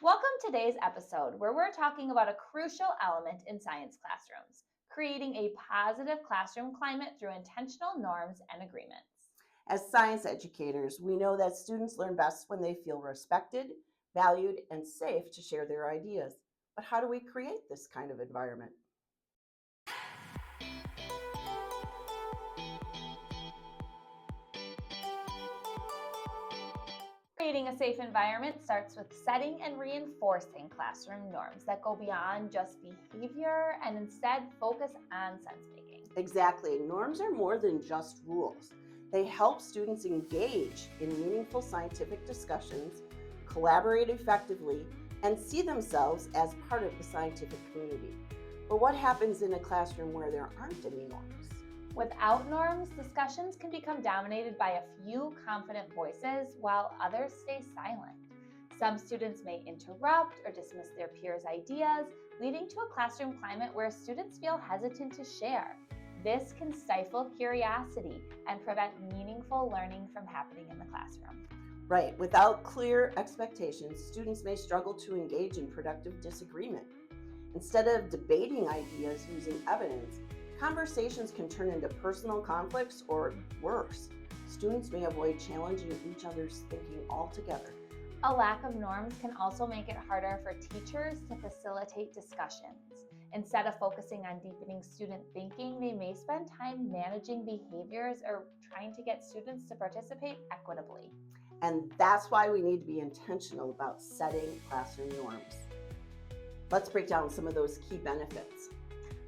Welcome to today's episode, where we're talking about a crucial element in science classrooms, creating a positive classroom climate through intentional norms and agreements. As science educators, we know that students learn best when they feel respected, valued, and safe to share their ideas. But how do we create this kind of environment? Creating a safe environment starts with setting and reinforcing classroom norms that go beyond just behavior and instead focus on sense making. Exactly. Norms are more than just rules. They help students engage in meaningful scientific discussions, collaborate effectively, and see themselves as part of the scientific community. But what happens in a classroom where there aren't any norms? Without norms, discussions can become dominated by a few confident voices while others stay silent. Some students may interrupt or dismiss their peers' ideas, leading to a classroom climate where students feel hesitant to share. This can stifle curiosity and prevent meaningful learning from happening in the classroom. Right. Without clear expectations, students may struggle to engage in productive disagreement. Instead of debating ideas using evidence, conversations can turn into personal conflicts or worse. Students may avoid challenging each other's thinking altogether. A lack of norms can also make it harder for teachers to facilitate discussions. Instead of focusing on deepening student thinking, they may spend time managing behaviors or trying to get students to participate equitably. And that's why we need to be intentional about setting classroom norms. Let's break down some of those key benefits.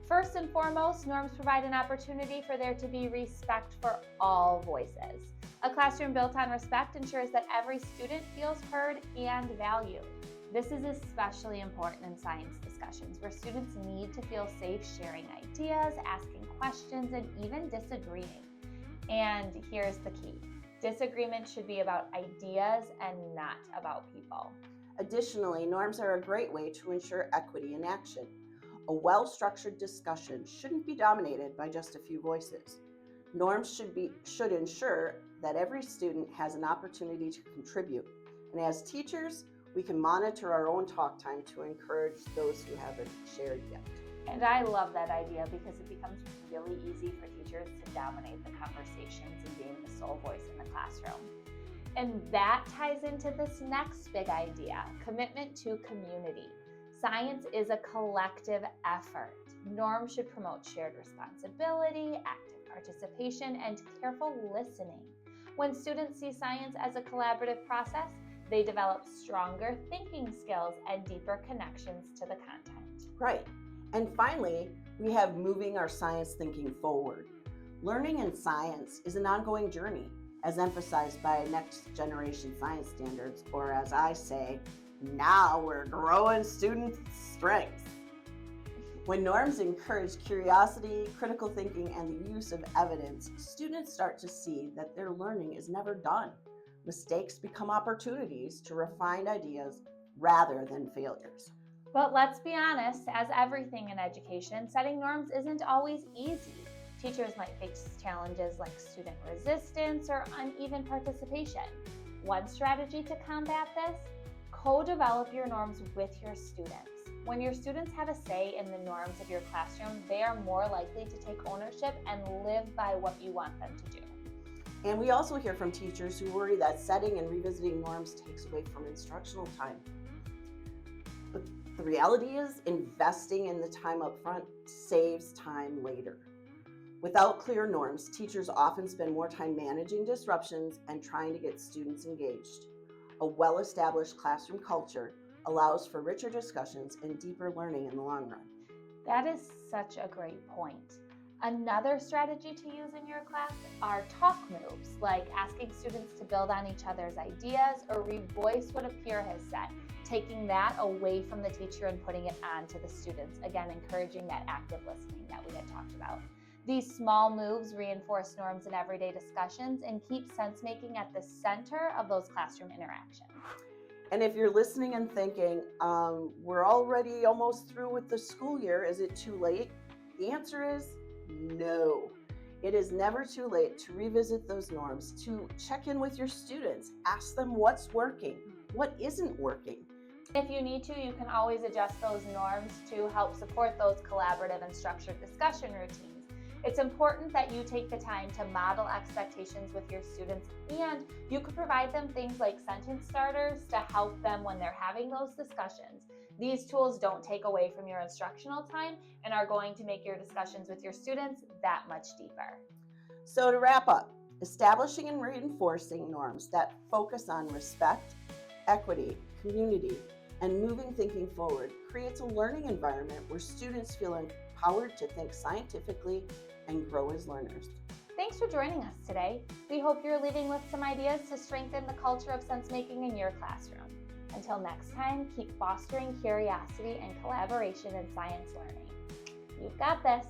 First and foremost, norms provide an opportunity for there to be respect for all voices. A classroom built on respect ensures that every student feels heard and valued. This is especially important in science discussions, where students need to feel safe sharing ideas, asking questions, and even disagreeing. And here's the key: disagreement should be about ideas and not about people. Additionally, norms are a great way to ensure equity in action. A well-structured discussion shouldn't be dominated by just a few voices. Norms should ensure that every student has an opportunity to contribute. And as teachers, we can monitor our own talk time to encourage those who haven't shared yet. And I love that idea because it becomes really easy for teachers to dominate the conversations and being the sole voice in the classroom. And that ties into this next big idea: commitment to community. Science is a collective effort. Norms should promote shared responsibility, active participation, and careful listening. When students see science as a collaborative process, they develop stronger thinking skills and deeper connections to the content. Right. And finally, we have moving our science thinking forward. Learning in science is an ongoing journey, as emphasized by next generation science standards, or as I say, now we're growing student strengths. When norms encourage curiosity, critical thinking, and the use of evidence, students start to see that their learning is never done. Mistakes become opportunities to refine ideas rather than failures. But let's be honest, as everything in education, setting norms isn't always easy. Teachers might face challenges like student resistance or uneven participation. One strategy to combat this: co-develop your norms with your students. When your students have a say in the norms of your classroom, they are more likely to take ownership and live by what you want them to do. And we also hear from teachers who worry that setting and revisiting norms takes away from instructional time. But the reality is, investing in the time up front saves time later. Without clear norms, teachers often spend more time managing disruptions and trying to get students engaged. A well-established classroom culture allows for richer discussions and deeper learning in the long run. That is such a great point. Another strategy to use in your class are talk moves, like asking students to build on each other's ideas or revoice what a peer has said, taking that away from the teacher and putting it on to the students, again, encouraging that active listening that we had talked about. These small moves reinforce norms in everyday discussions and keep sense-making at the center of those classroom interactions. And if you're listening and thinking, we're already almost through with the school year, is it too late? The answer is no. It is never too late to revisit those norms, to check in with your students, ask them what's working, what isn't working, If you need to, you can always adjust those norms to help support those collaborative and structured discussion routines. It's important that you take the time to model expectations with your students, and you can provide them things like sentence starters to help them when they're having those discussions. These tools don't take away from your instructional time and are going to make your discussions with your students that much deeper. So to wrap up, establishing and reinforcing norms that focus on respect, equity, community, and moving thinking forward creates a learning environment where students feel empowered to think scientifically and grow as learners. Thanks for joining us today. We hope you're leaving with some ideas to strengthen the culture of sense making in your classroom. Until next time, keep fostering curiosity and collaboration in science learning. You've got this.